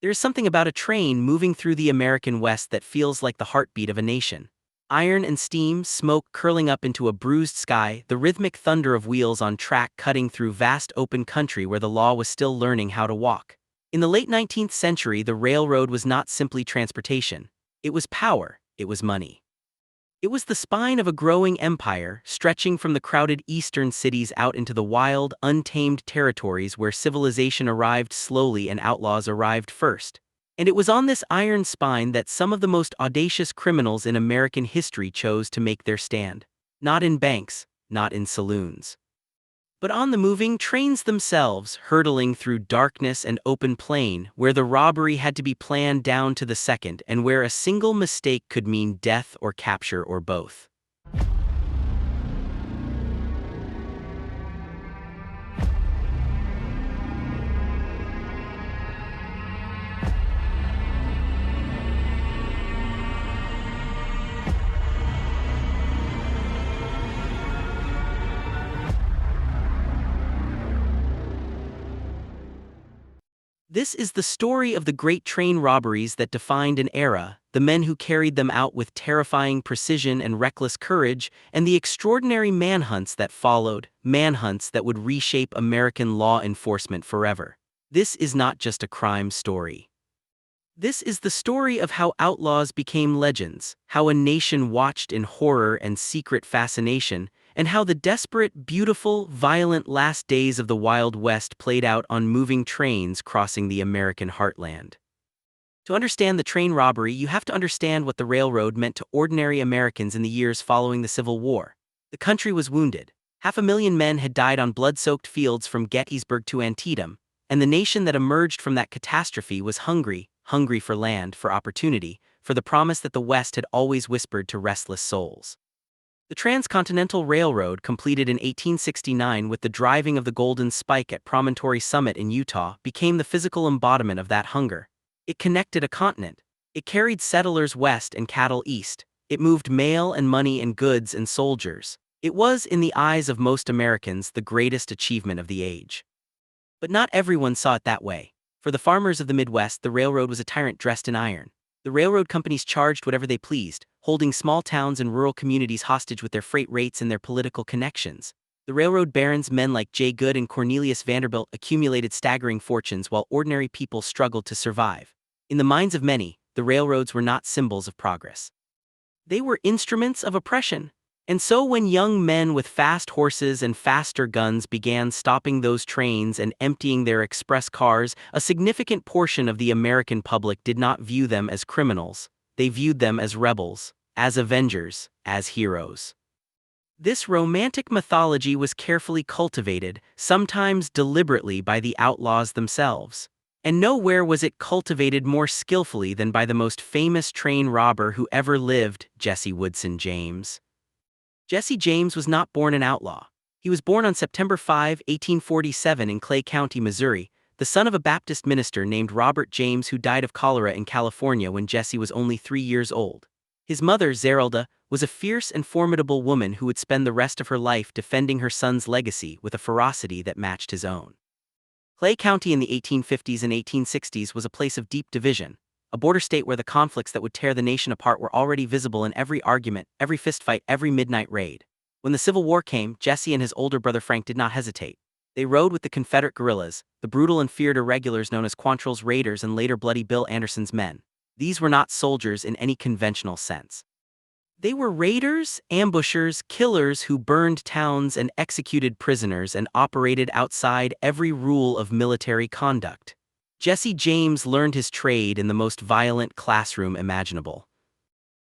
There is something about a train moving through the American West that feels like the heartbeat of a nation. Iron and steam, smoke curling up into a bruised sky, the rhythmic thunder of wheels on track cutting through vast open country where the law was still learning how to walk. In the late 19th century, the railroad was not simply transportation. It was power, it was money. It was the spine of a growing empire, stretching from the crowded eastern cities out into the wild, untamed territories where civilization arrived slowly and outlaws arrived first. And it was on this iron spine that some of the most audacious criminals in American history chose to make their stand. Not in banks, not in saloons, but on the moving trains themselves, hurtling through darkness and open plain, where the robbery had to be planned down to the second and where a single mistake could mean death or capture or both. This is the story of the great train robberies that defined an era, the men who carried them out with terrifying precision and reckless courage, and the extraordinary manhunts that followed, manhunts that would reshape American law enforcement forever. This is not just a crime story. This is the story of how outlaws became legends, how a nation watched in horror and secret fascination, and how the desperate, beautiful, violent last days of the Wild West played out on moving trains crossing the American heartland. To understand the train robbery, you have to understand what the railroad meant to ordinary Americans in the years following the Civil War. The country was wounded. 500,000 men had died on blood-soaked fields from Gettysburg to Antietam, and the nation that emerged from that catastrophe was hungry for land, for opportunity, for the promise that the West had always whispered to restless souls. The Transcontinental Railroad, completed in 1869 with the driving of the Golden Spike at Promontory Summit in Utah, became the physical embodiment of that hunger. It connected a continent. It carried settlers west and cattle east. It moved mail and money and goods and soldiers. It was, in the eyes of most Americans, the greatest achievement of the age. But not everyone saw it that way. For the farmers of the Midwest, the railroad was a tyrant dressed in iron. The railroad companies charged whatever they pleased, holding small towns and rural communities hostage with their freight rates and their political connections. The railroad barons, men like Jay Goode and Cornelius Vanderbilt, accumulated staggering fortunes while ordinary people struggled to survive. In the minds of many, the railroads were not symbols of progress. They were instruments of oppression. And so when young men with fast horses and faster guns began stopping those trains and emptying their express cars, a significant portion of the American public did not view them as criminals. They viewed them as rebels, as avengers, as heroes. This romantic mythology was carefully cultivated, sometimes deliberately, by the outlaws themselves. And nowhere was it cultivated more skillfully than by the most famous train robber who ever lived, Jesse Woodson James. Jesse James was not born an outlaw. He was born on September 5, 1847 in Clay County, Missouri, the son of a Baptist minister named Robert James who died of cholera in California when Jesse was only 3 years old. His mother, Zerelda, was a fierce and formidable woman who would spend the rest of her life defending her son's legacy with a ferocity that matched his own. Clay County in the 1850s and 1860s was a place of deep division, a border state where the conflicts that would tear the nation apart were already visible in every argument, every fistfight, every midnight raid. When the Civil War came, Jesse and his older brother Frank did not hesitate. They rode with the Confederate guerrillas, the brutal and feared irregulars known as Quantrill's Raiders and later Bloody Bill Anderson's men. These were not soldiers in any conventional sense. They were raiders, ambushers, killers who burned towns and executed prisoners and operated outside every rule of military conduct. Jesse James learned his trade in the most violent classroom imaginable.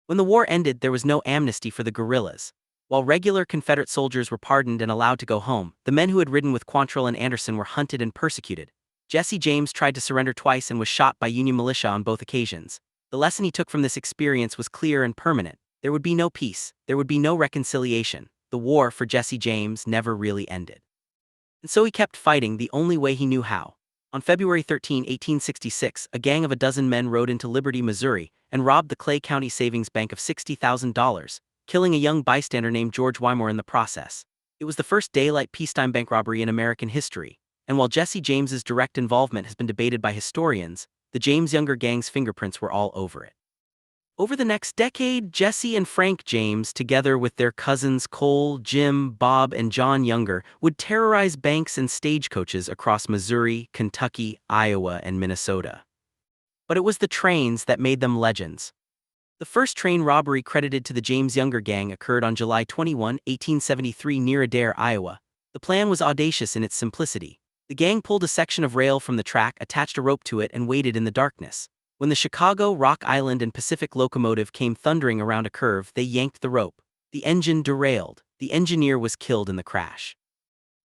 When the war ended, there was no amnesty for the guerrillas. While regular Confederate soldiers were pardoned and allowed to go home, the men who had ridden with Quantrill and Anderson were hunted and persecuted. Jesse James tried to surrender twice and was shot by Union militia on both occasions. The lesson he took from this experience was clear and permanent. There would be no peace. There would be no reconciliation. The war, for Jesse James, never really ended. And so he kept fighting the only way he knew how. On February 13, 1866, a gang of a dozen men rode into Liberty, Missouri, and robbed the Clay County Savings Bank of $60,000, killing a young bystander named George Wymore in the process. It was the first daylight peacetime bank robbery in American history, and while Jesse James's direct involvement has been debated by historians, the James Younger gang's fingerprints were all over it. Over the next decade, Jesse and Frank James, together with their cousins Cole, Jim, Bob, and John Younger, would terrorize banks and stagecoaches across Missouri, Kentucky, Iowa, and Minnesota. But it was the trains that made them legends. The first train robbery credited to the James Younger gang occurred on July 21, 1873 near Adair, Iowa. The plan was audacious in its simplicity. The gang pulled a section of rail from the track, attached a rope to it, and waited in the darkness. When the Chicago, Rock Island, and Pacific locomotive came thundering around a curve, they yanked the rope. The engine derailed. The engineer was killed in the crash.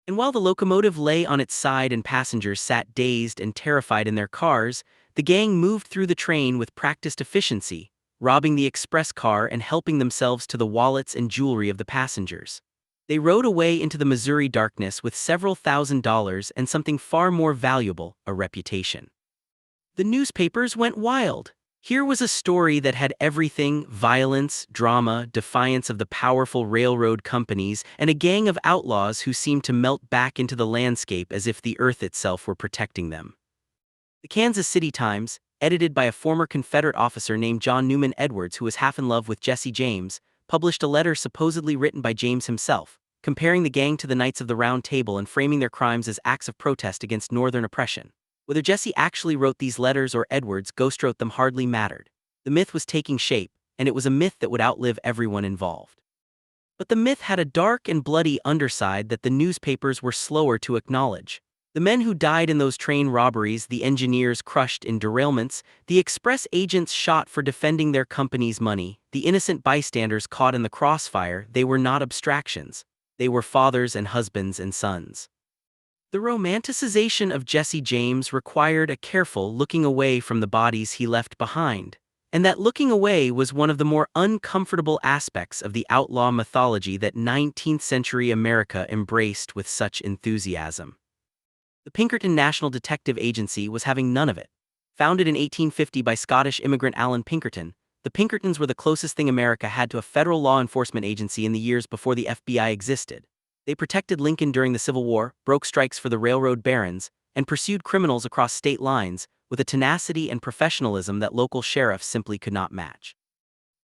And while the locomotive lay on its side and passengers sat dazed and terrified in their cars, the gang moved through the train with practiced efficiency, robbing the express car and helping themselves to the wallets and jewelry of the passengers. They rode away into the Missouri darkness with several $1,000s and something far more valuable, a reputation. The newspapers went wild. Here was a story that had everything: violence, drama, defiance of the powerful railroad companies, and a gang of outlaws who seemed to melt back into the landscape as if the earth itself were protecting them. The Kansas City Times, edited by a former Confederate officer named John Newman Edwards who was half in love with Jesse James, published a letter supposedly written by James himself, comparing the gang to the Knights of the Round Table and framing their crimes as acts of protest against Northern oppression. Whether Jesse actually wrote these letters or Edwards ghostwrote them hardly mattered. The myth was taking shape, and it was a myth that would outlive everyone involved. But the myth had a dark and bloody underside that the newspapers were slower to acknowledge. The men who died in those train robberies, the engineers crushed in derailments, the express agents shot for defending their company's money, the innocent bystanders caught in the crossfire, they were not abstractions. They were fathers and husbands and sons. The romanticization of Jesse James required a careful looking away from the bodies he left behind, and that looking away was one of the more uncomfortable aspects of the outlaw mythology that 19th century America embraced with such enthusiasm. The Pinkerton National Detective Agency was having none of it. Founded in 1850 by Scottish immigrant Alan Pinkerton, the Pinkertons were the closest thing America had to a federal law enforcement agency in the years before the FBI existed. They protected Lincoln during the Civil War, broke strikes for the railroad barons, and pursued criminals across state lines with a tenacity and professionalism that local sheriffs simply could not match.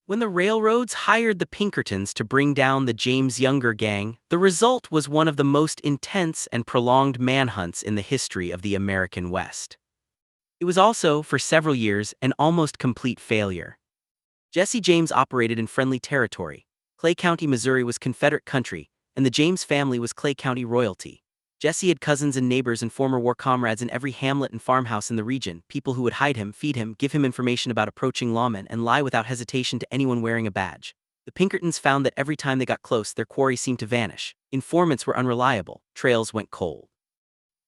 When the railroads hired the Pinkertons to bring down the James Younger gang, the result was one of the most intense and prolonged manhunts in the history of the American West. It was also, for several years, an almost complete failure. Jesse James operated in friendly territory. Clay County, Missouri was Confederate country, and the James family was Clay County royalty. Jesse had cousins and neighbors and former war comrades in every hamlet and farmhouse in the region, people who would hide him, feed him, give him information about approaching lawmen, and lie without hesitation to anyone wearing a badge. The Pinkertons found that every time they got close, their quarry seemed to vanish. Informants were unreliable. Trails went cold.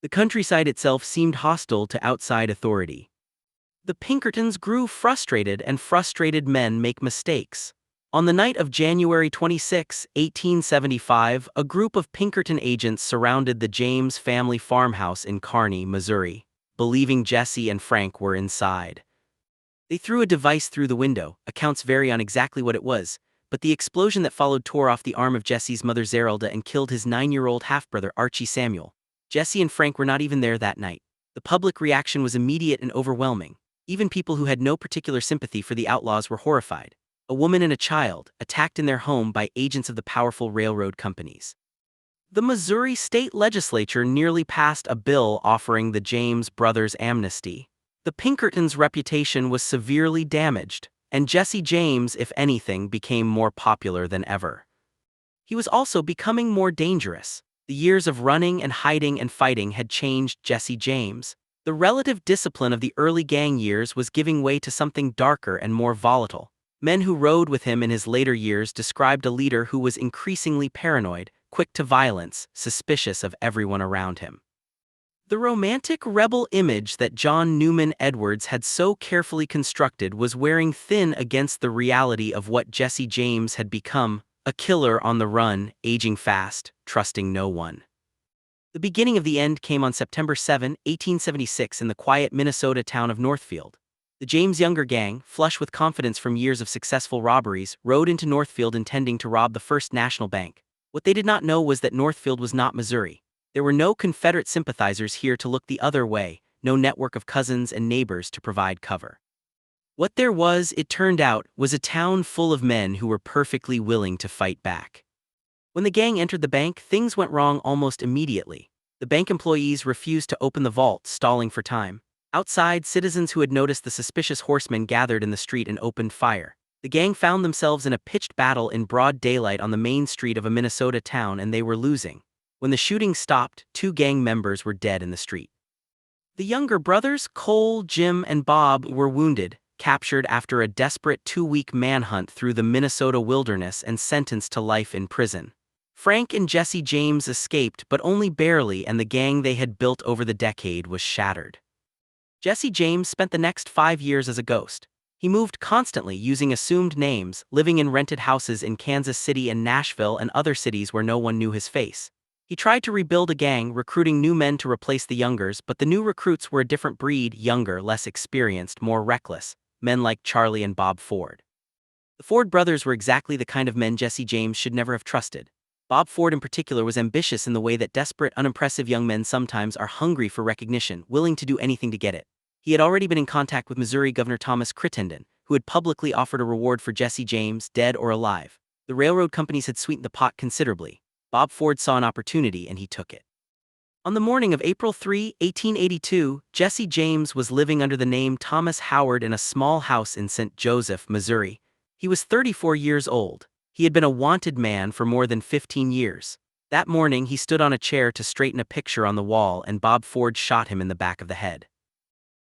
The countryside itself seemed hostile to outside authority. The Pinkertons grew frustrated, and frustrated men make mistakes. On the night of January 26, 1875, a group of Pinkerton agents surrounded the James family farmhouse in Kearney, Missouri, believing Jesse and Frank were inside. They threw a device through the window. Accounts vary on exactly what it was, but the explosion that followed tore off the arm of Jesse's mother Zerelda and killed his 9-year-old half-brother Archie Samuel. Jesse and Frank were not even there that night. The public reaction was immediate and overwhelming. Even people who had no particular sympathy for the outlaws were horrified. A woman and a child, attacked in their home by agents of the powerful railroad companies. The Missouri state legislature nearly passed a bill offering the James brothers amnesty. The Pinkertons' reputation was severely damaged, and Jesse James, if anything, became more popular than ever. He was also becoming more dangerous. The years of running and hiding and fighting had changed Jesse James. The relative discipline of the early gang years was giving way to something darker and more volatile. Men who rode with him in his later years described a leader who was increasingly paranoid, quick to violence, suspicious of everyone around him. The romantic rebel image that John Newman Edwards had so carefully constructed was wearing thin against the reality of what Jesse James had become: a killer on the run, aging fast, trusting no one. The beginning of the end came on September 7, 1876 in the quiet Minnesota town of Northfield. The James Younger gang, flush with confidence from years of successful robberies, rode into Northfield intending to rob the First National Bank. What they did not know was that Northfield was not Missouri. There were no Confederate sympathizers here to look the other way, no network of cousins and neighbors to provide cover. What there was, it turned out, was a town full of men who were perfectly willing to fight back. When the gang entered the bank, things went wrong almost immediately. The bank employees refused to open the vault, stalling for time. Outside, citizens who had noticed the suspicious horsemen gathered in the street and opened fire. The gang found themselves in a pitched battle in broad daylight on the main street of a Minnesota town, and they were losing. When the shooting stopped, 2 gang members were dead in the street. The younger brothers, Cole, Jim, and Bob, were wounded, captured after a desperate 2-week manhunt through the Minnesota wilderness and sentenced to life in prison. Frank and Jesse James escaped, but only barely, and the gang they had built over the decade was shattered. Jesse James spent the next 5 years as a ghost. He moved constantly using assumed names, living in rented houses in Kansas City and Nashville and other cities where no one knew his face. He tried to rebuild a gang, recruiting new men to replace the youngers, but the new recruits were a different breed, younger, less experienced, more reckless, men like Charlie and Bob Ford. The Ford brothers were exactly the kind of men Jesse James should never have trusted. Bob Ford in particular was ambitious in the way that desperate, unimpressive young men sometimes are, hungry for recognition, willing to do anything to get it. He had already been in contact with Missouri Governor Thomas Crittenden, who had publicly offered a reward for Jesse James, dead or alive. The railroad companies had sweetened the pot considerably. Bob Ford saw an opportunity and he took it. On the morning of April 3, 1882, Jesse James was living under the name Thomas Howard in a small house in St. Joseph, Missouri. He was 34 years old. He had been a wanted man for more than 15 years. That morning, he stood on a chair to straighten a picture on the wall, and Bob Ford shot him in the back of the head.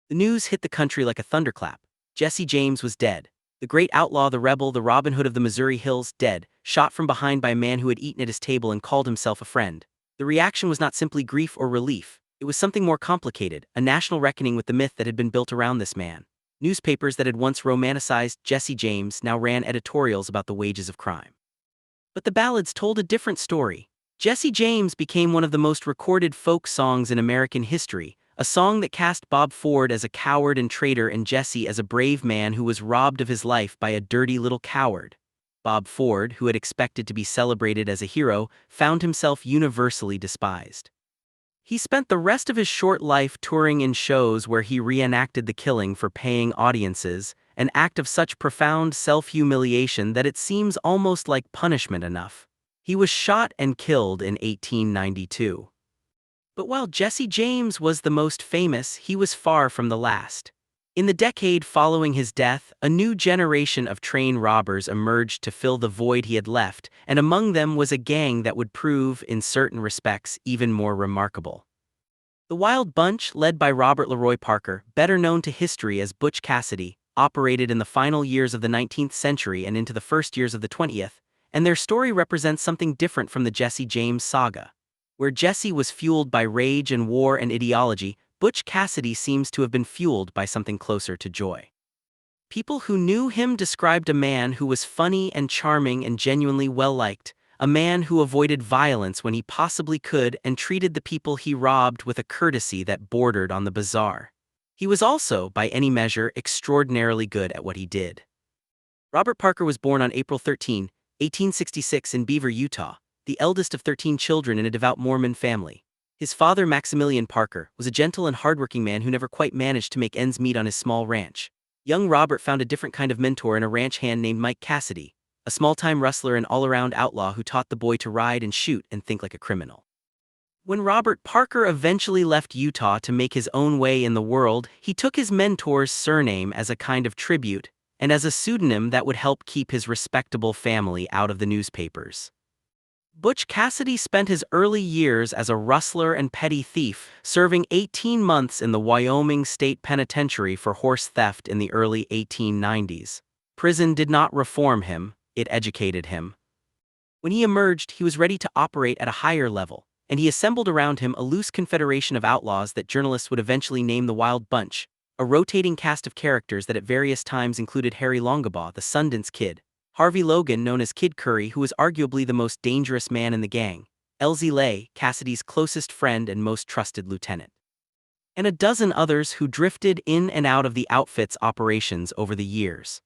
The news hit the country like a thunderclap. Jesse James was dead. The great outlaw, the rebel, the Robin Hood of the Missouri hills, dead, shot from behind by a man who had eaten at his table and called himself a friend. The reaction was not simply grief or relief. It was something more complicated, a national reckoning with the myth that had been built around this man. Newspapers that had once romanticized Jesse James now ran editorials about the wages of crime. But the ballads told a different story. Jesse James became one of the most recorded folk songs in American history, a song that cast Bob Ford as a coward and traitor and Jesse as a brave man who was robbed of his life by a dirty little coward. Bob Ford, who had expected to be celebrated as a hero, found himself universally despised. He spent the rest of his short life touring in shows where he reenacted the killing for paying audiences, an act of such profound self-humiliation that it seems almost like punishment enough. He was shot and killed in 1892. But while Jesse James was the most famous, he was far from the last. In the decade following his death, a new generation of train robbers emerged to fill the void he had left, and among them was a gang that would prove, in certain respects, even more remarkable. The Wild Bunch, led by Robert Leroy Parker, better known to history as Butch Cassidy, operated in the final years of the 19th century and into the first years of the 20th, and their story represents something different from the Jesse James saga. Where Jesse was fueled by rage and war and ideology, Butch Cassidy seems to have been fueled by something closer to joy. People who knew him described a man who was funny and charming and genuinely well-liked, a man who avoided violence when he possibly could and treated the people he robbed with a courtesy that bordered on the bizarre. He was also, by any measure, extraordinarily good at what he did. Robert Parker was born on April 13, 1866 in Beaver, Utah, the eldest of 13 children in a devout Mormon family. His father, Maximilian Parker, was a gentle and hardworking man who never quite managed to make ends meet on his small ranch. Young Robert found a different kind of mentor in a ranch hand named Mike Cassidy, a small-time rustler and all-around outlaw who taught the boy to ride and shoot and think like a criminal. When Robert Parker eventually left Utah to make his own way in the world, he took his mentor's surname as a kind of tribute and as a pseudonym that would help keep his respectable family out of the newspapers. Butch Cassidy spent his early years as a rustler and petty thief, serving 18 months in the Wyoming State Penitentiary for horse theft in the early 1890s. Prison did not reform him, it educated him. When he emerged, he was ready to operate at a higher level, and he assembled around him a loose confederation of outlaws that journalists would eventually name the Wild Bunch, a rotating cast of characters that at various times included Harry Longabaugh, the Sundance Kid, Harvey Logan, known as Kid Curry, who was arguably the most dangerous man in the gang, Elzie Lay, Cassidy's closest friend and most trusted lieutenant, and a dozen others who drifted in and out of the outfit's operations over the years.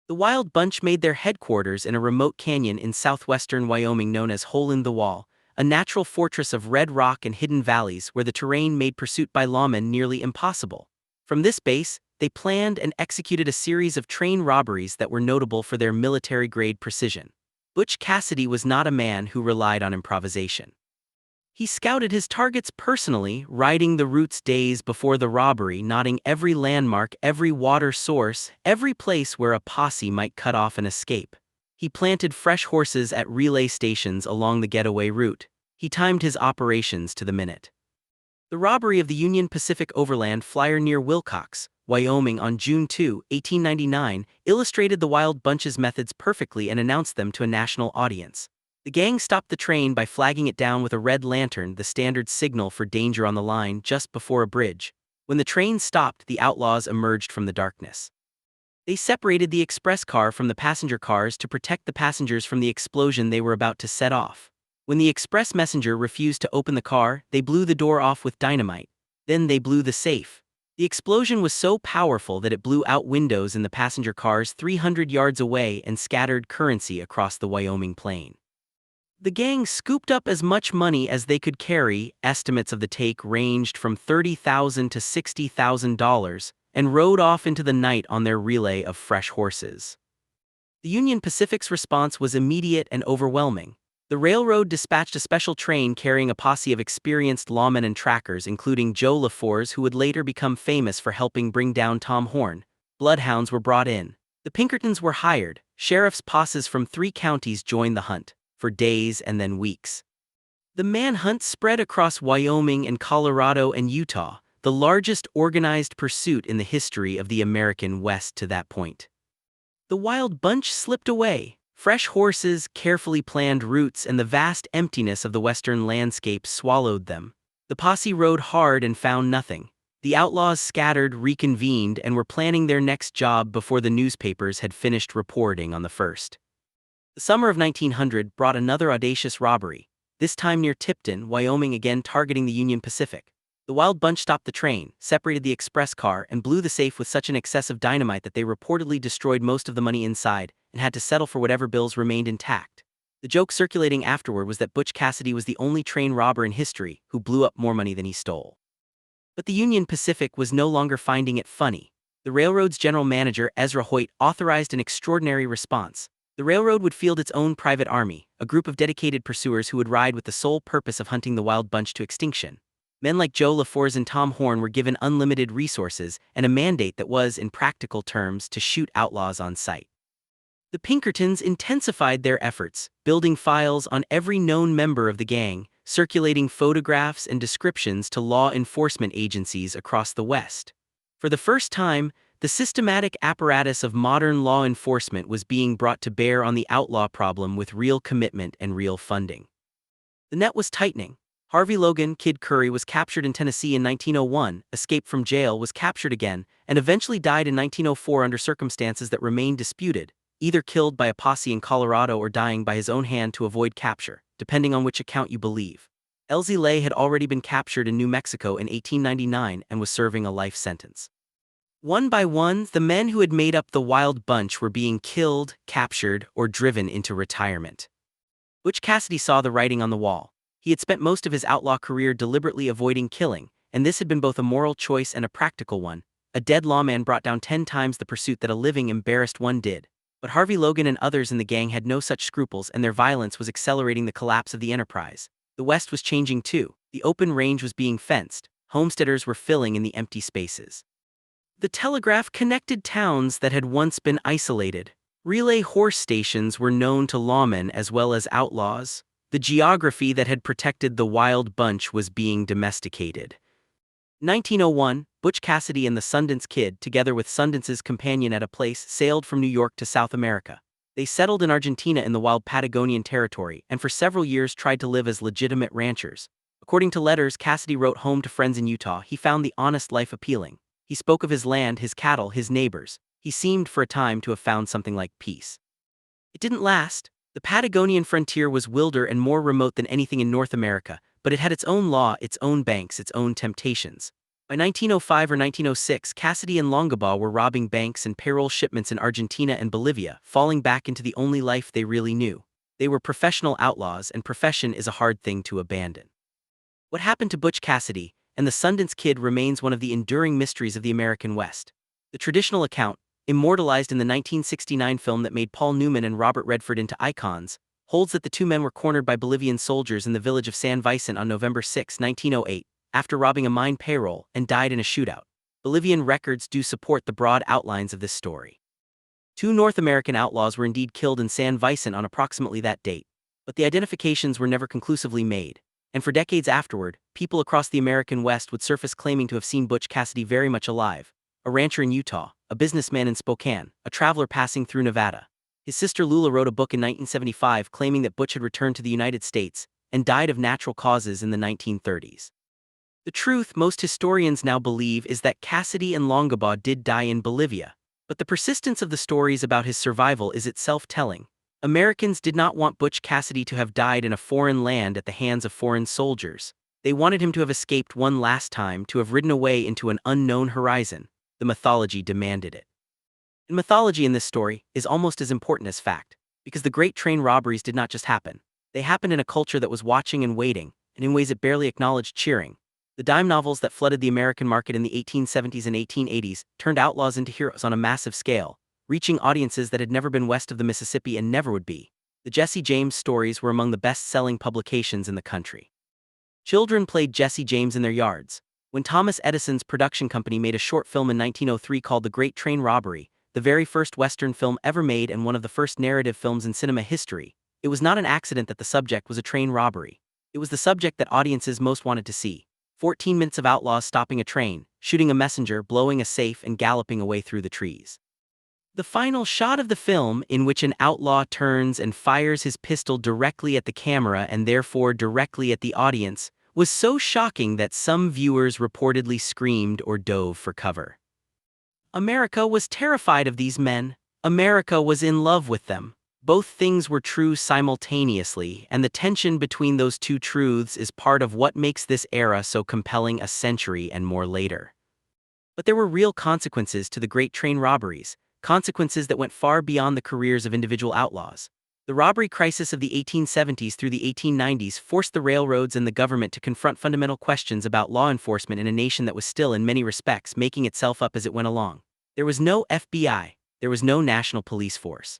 The Wild Bunch made their headquarters in a remote canyon in southwestern Wyoming known as Hole in the Wall, a natural fortress of red rock and hidden valleys where the terrain made pursuit by lawmen nearly impossible. From this base, they planned and executed a series of train robberies that were notable for their military-grade precision. Butch Cassidy was not a man who relied on improvisation. He scouted his targets personally, riding the routes days before the robbery, noting every landmark, every water source, every place where a posse might cut off an escape. He planted fresh horses at relay stations along the getaway route. He timed his operations to the minute. The robbery of the Union Pacific Overland Flyer near Wilcox, Wyoming on June 2, 1899, illustrated the Wild Bunch's methods perfectly and announced them to a national audience. The gang stopped the train by flagging it down with a red lantern, the standard signal for danger on the line, just before a bridge. When the train stopped, the outlaws emerged from the darkness. They separated the express car from the passenger cars to protect the passengers from the explosion they were about to set off. When the express messenger refused to open the car, they blew the door off with dynamite. Then they blew the safe. The explosion was so powerful that it blew out windows in the passenger cars 300 yards away and scattered currency across the Wyoming plain. The gang scooped up as much money as they could carry, estimates of the take ranged from $30,000 to $60,000, and rode off into the night on their relay of fresh horses. The Union Pacific's response was immediate and overwhelming. The railroad dispatched a special train carrying a posse of experienced lawmen and trackers, including Joe LaForce, who would later become famous for helping bring down Tom Horn. Bloodhounds were brought in. The Pinkertons were hired. Sheriff's posses from 3 counties joined the hunt, for days and then weeks. The manhunt spread across Wyoming and Colorado and Utah, the largest organized pursuit in the history of the American West to that point. The Wild Bunch slipped away. Fresh horses, carefully planned routes, and the vast emptiness of the western landscape swallowed them. The posse rode hard and found nothing. The outlaws scattered, reconvened, and were planning their next job before the newspapers had finished reporting on the first. The summer of 1900 brought another audacious robbery, this time near Tipton, Wyoming, again targeting the Union Pacific. The Wild Bunch stopped the train, separated the express car, and blew the safe with such an excess of dynamite that they reportedly destroyed most of the money inside and had to settle for whatever bills remained intact. The joke circulating afterward was that Butch Cassidy was the only train robber in history who blew up more money than he stole. But the Union Pacific was no longer finding it funny. The railroad's general manager, Ezra Hoyt, authorized an extraordinary response. The railroad would field its own private army, a group of dedicated pursuers who would ride with the sole purpose of hunting the Wild Bunch to extinction. Men like Joe LaForce and Tom Horn were given unlimited resources and a mandate that was, in practical terms, to shoot outlaws on sight. The Pinkertons intensified their efforts, building files on every known member of the gang, circulating photographs and descriptions to law enforcement agencies across the West. For the first time, the systematic apparatus of modern law enforcement was being brought to bear on the outlaw problem with real commitment and real funding. The net was tightening. Harvey Logan, Kid Curry, was captured in Tennessee in 1901, escaped from jail, was captured again, and eventually died in 1904 under circumstances that remain disputed, either killed by a posse in Colorado or dying by his own hand to avoid capture, depending on which account you believe. Elzie Lay had already been captured in New Mexico in 1899 and was serving a life sentence. One by one, the men who had made up the Wild Bunch were being killed, captured, or driven into retirement. Butch Cassidy saw the writing on the wall. He had spent most of his outlaw career deliberately avoiding killing, and this had been both a moral choice and a practical one. A dead lawman brought down 10 times the pursuit that a living, embarrassed one did. But Harvey Logan and others in the gang had no such scruples, and their violence was accelerating the collapse of the enterprise. The West was changing too. The open range was being fenced. Homesteaders were filling in the empty spaces. The telegraph connected towns that had once been isolated. Relay horse stations were known to lawmen as well as outlaws. The geography that had protected the Wild Bunch was being domesticated. 1901, Butch Cassidy and the Sundance Kid, together with Sundance's companion at a place, sailed from New York to South America. They settled in Argentina in the wild Patagonian territory and for several years tried to live as legitimate ranchers. According to letters Cassidy wrote home to friends in Utah, he found the honest life appealing. He spoke of his land, his cattle, his neighbors. He seemed for a time to have found something like peace. It didn't last. The Patagonian frontier was wilder and more remote than anything in North America, but it had its own law, its own banks, its own temptations. By 1905 or 1906, Cassidy and Longabaugh were robbing banks and payroll shipments in Argentina and Bolivia, falling back into the only life they really knew. They were professional outlaws, and profession is a hard thing to abandon. What happened to Butch Cassidy and the Sundance Kid remains one of the enduring mysteries of the American West. The traditional account, immortalized in the 1969 film that made Paul Newman and Robert Redford into icons, holds that the two men were cornered by Bolivian soldiers in the village of San Vicente on November 6, 1908, after robbing a mine payroll, and died in a shootout. Bolivian records do support the broad outlines of this story. Two North American outlaws were indeed killed in San Vicente on approximately that date, but the identifications were never conclusively made, and for decades afterward, people across the American West would surface claiming to have seen Butch Cassidy very much alive: a rancher in Utah, a businessman in Spokane, a traveler passing through Nevada. His sister Lula wrote a book in 1975 claiming that Butch had returned to the United States and died of natural causes in the 1930s. The truth most historians now believe is that Cassidy and Longabaugh did die in Bolivia, but the persistence of the stories about his survival is itself telling. Americans did not want Butch Cassidy to have died in a foreign land at the hands of foreign soldiers. They wanted him to have escaped one last time, to have ridden away into an unknown horizon. The mythology demanded it. And mythology in this story is almost as important as fact, because the great train robberies did not just happen. They happened in a culture that was watching and waiting, and in ways it barely acknowledged cheering. The dime novels that flooded the American market in the 1870s and 1880s turned outlaws into heroes on a massive scale, reaching audiences that had never been west of the Mississippi and never would be. The Jesse James stories were among the best-selling publications in the country. Children played Jesse James in their yards. When Thomas Edison's production company made a short film in 1903 called The Great Train Robbery, the very first Western film ever made and one of the first narrative films in cinema history, it was not an accident that the subject was a train robbery. It was the subject that audiences most wanted to see. 14 minutes of outlaws stopping a train, shooting a messenger, blowing a safe, and galloping away through the trees. The final shot of the film, in which an outlaw turns and fires his pistol directly at the camera and therefore directly at the audience, was so shocking that some viewers reportedly screamed or dove for cover. America was terrified of these men. America was in love with them. Both things were true simultaneously, and the tension between those two truths is part of what makes this era so compelling a century and more later. But there were real consequences to the great train robberies, consequences that went far beyond the careers of individual outlaws. The robbery crisis of the 1870s through the 1890s forced the railroads and the government to confront fundamental questions about law enforcement in a nation that was still, in many respects, making itself up as it went along. There was no FBI, there was no national police force.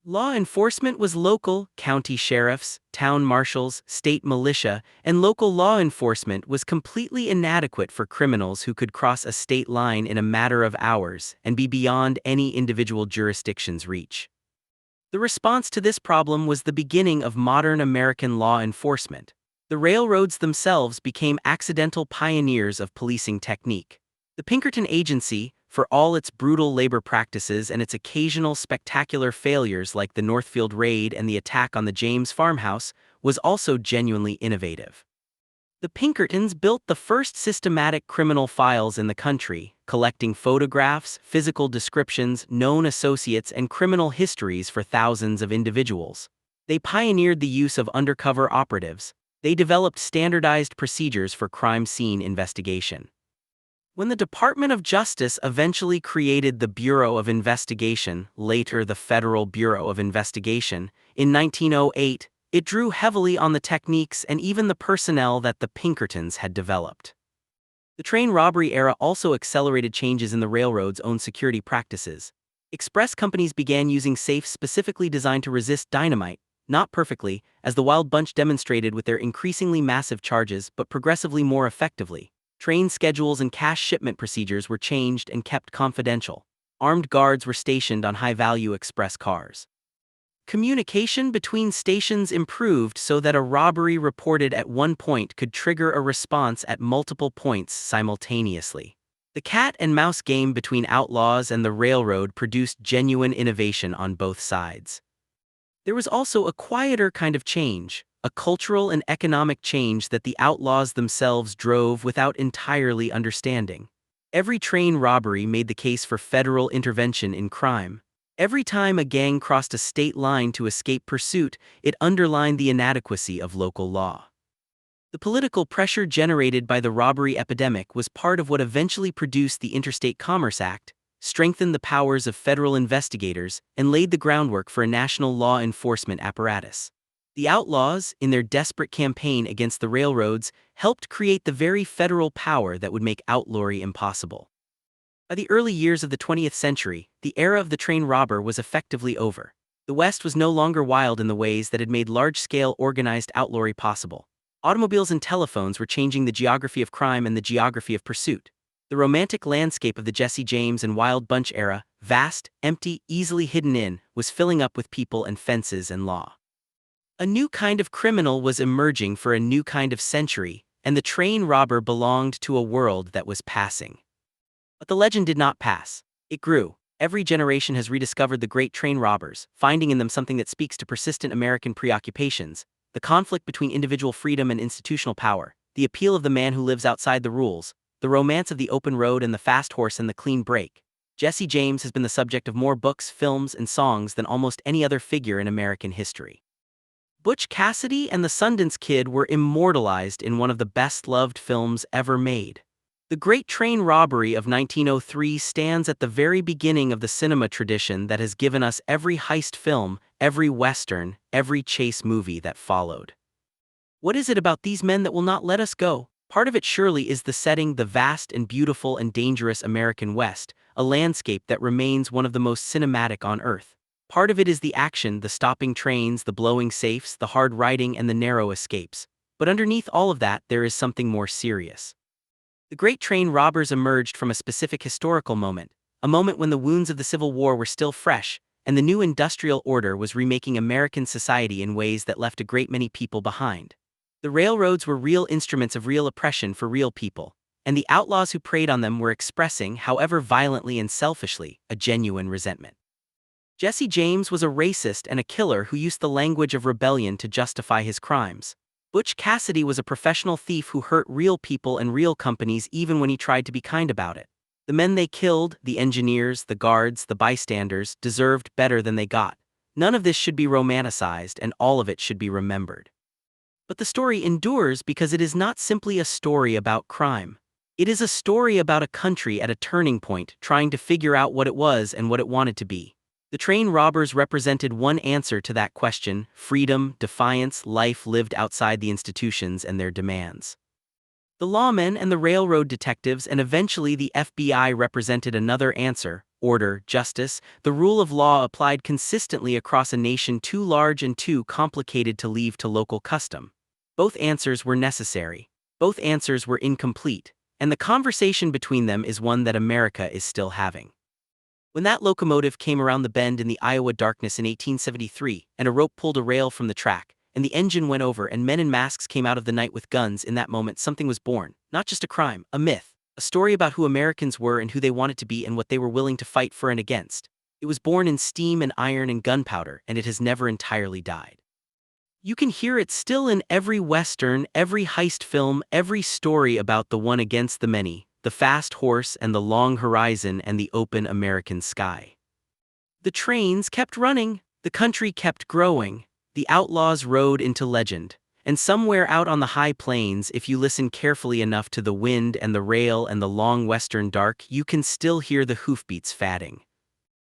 Law enforcement was local: county sheriffs, town marshals, state militia, and local law enforcement was completely inadequate for criminals who could cross a state line in a matter of hours and be beyond any individual jurisdiction's reach. The response to this problem was the beginning of modern American law enforcement. The railroads themselves became accidental pioneers of policing technique. The Pinkerton Agency, for all its brutal labor practices and its occasional spectacular failures like the Northfield Raid and the attack on the James farmhouse, was also genuinely innovative. The Pinkertons built the first systematic criminal files in the country, collecting photographs, physical descriptions, known associates, and criminal histories for thousands of individuals. They pioneered the use of undercover operatives. They developed standardized procedures for crime scene investigation. When the Department of Justice eventually created the Bureau of Investigation, later the Federal Bureau of Investigation, in 1908, it drew heavily on the techniques and even the personnel that the Pinkertons had developed. The train robbery era also accelerated changes in the railroad's own security practices. Express companies began using safes specifically designed to resist dynamite, not perfectly, as the Wild Bunch demonstrated with their increasingly massive charges, but progressively more effectively. Train schedules and cash shipment procedures were changed and kept confidential. Armed guards were stationed on high-value express cars. Communication between stations improved so that a robbery reported at one point could trigger a response at multiple points simultaneously. The cat-and-mouse game between outlaws and the railroad produced genuine innovation on both sides. There was also a quieter kind of change, a cultural and economic change that the outlaws themselves drove without entirely understanding. Every train robbery made the case for federal intervention in crime. Every time a gang crossed a state line to escape pursuit, it underlined the inadequacy of local law. The political pressure generated by the robbery epidemic was part of what eventually produced the Interstate Commerce Act, strengthened the powers of federal investigators, and laid the groundwork for a national law enforcement apparatus. The Outlaws, in their desperate campaign against the railroads, helped create the very federal power that would make outlawry impossible. By the early years of the 20th century, the era of the train robber was effectively over. The West was no longer wild in the ways that had made large-scale organized outlawry possible. Automobiles and telephones were changing the geography of crime and the geography of pursuit. The romantic landscape of the Jesse James and Wild Bunch era, vast, empty, easily hidden in, was filling up with people and fences and law. A new kind of criminal was emerging for a new kind of century, and the train robber belonged to a world that was passing. But the legend did not pass. It grew. Every generation has rediscovered the great train robbers, finding in them something that speaks to persistent American preoccupations: the conflict between individual freedom and institutional power, the appeal of the man who lives outside the rules, the romance of the open road and the fast horse and the clean break. Jesse James has been the subject of more books, films, and songs than almost any other figure in American history. Butch Cassidy and the Sundance Kid were immortalized in one of the best-loved films ever made. The Great Train Robbery of 1903 stands at the very beginning of the cinema tradition that has given us every heist film, every western, every chase movie that followed. What is it about these men that will not let us go? Part of it surely is the setting, the vast and beautiful and dangerous American West, a landscape that remains one of the most cinematic on Earth. Part of it is the action, the stopping trains, the blowing safes, the hard riding, and the narrow escapes. But underneath all of that, there is something more serious. The Great Train Robbers emerged from a specific historical moment, a moment when the wounds of the Civil War were still fresh, and the new industrial order was remaking American society in ways that left a great many people behind. The railroads were real instruments of real oppression for real people, and the outlaws who preyed on them were expressing, however violently and selfishly, a genuine resentment. Jesse James was a racist and a killer who used the language of rebellion to justify his crimes. Butch Cassidy was a professional thief who hurt real people and real companies even when he tried to be kind about it. The men they killed, the engineers, the guards, the bystanders, deserved better than they got. None of this should be romanticized, and all of it should be remembered. But the story endures because it is not simply a story about crime. It is a story about a country at a turning point trying to figure out what it was and what it wanted to be. The train robbers represented one answer to that question: freedom, defiance, life lived outside the institutions and their demands. The lawmen and the railroad detectives and eventually the FBI represented another answer: order, justice, the rule of law applied consistently across a nation too large and too complicated to leave to local custom. Both answers were necessary. Both answers were incomplete, and the conversation between them is one that America is still having. When that locomotive came around the bend in the Iowa darkness in 1873, and a rope pulled a rail from the track, and the engine went over and men in masks came out of the night with guns, in that moment something was born, not just a crime, a myth, a story about who Americans were and who they wanted to be and what they were willing to fight for and against. It was born in steam and iron and gunpowder, and it has never entirely died. You can hear it still in every western, every heist film, every story about the one against the many, the fast horse and the long horizon and the open American sky. The trains kept running, the country kept growing, the outlaws rode into legend, and somewhere out on the high plains, if you listen carefully enough to the wind and the rail and the long western dark, you can still hear the hoofbeats fading.